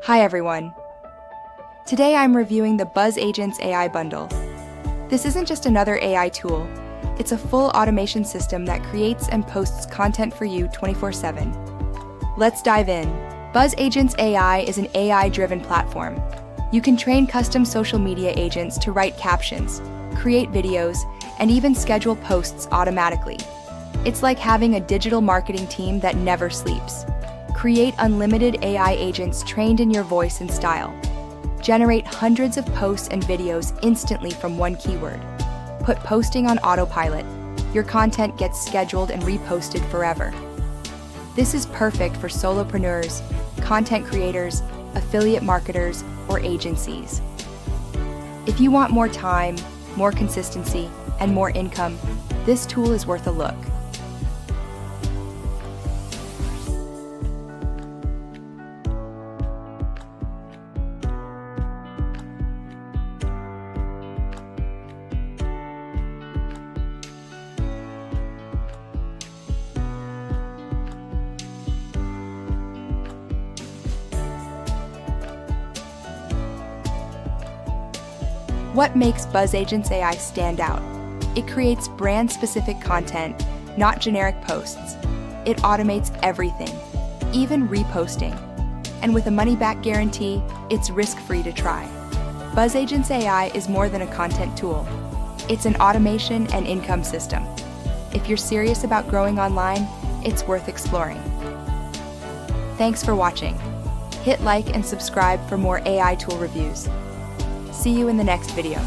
Hi everyone. Today I'm reviewing the BuzzAgentsAI bundle. This isn't just another AI tool, it's a full automation system that creates and posts content for you 24/7. Let's dive in. BuzzAgentsAI is an AI-driven platform. You can train custom social media agents to write captions, create videos, and even schedule posts automatically. It's like having a digital marketing team that never sleeps. Create unlimited AI agents trained in your voice and style. Generate hundreds of posts and videos instantly from one keyword. Put posting on autopilot. Your content gets scheduled and reposted forever. This is perfect for solopreneurs, content creators, affiliate marketers, or agencies. If you want more time, more consistency, and more income, this tool is worth a look. What makes BuzzAgentsAI stand out? It creates brand-specific content, not generic posts. It automates everything, even reposting. And with a money-back guarantee, it's risk-free to try. BuzzAgentsAI is more than a content tool. It's an automation and income system. If you're serious about growing online, it's worth exploring. Thanks for watching. Hit like and subscribe for more AI tool reviews. See you in the next video.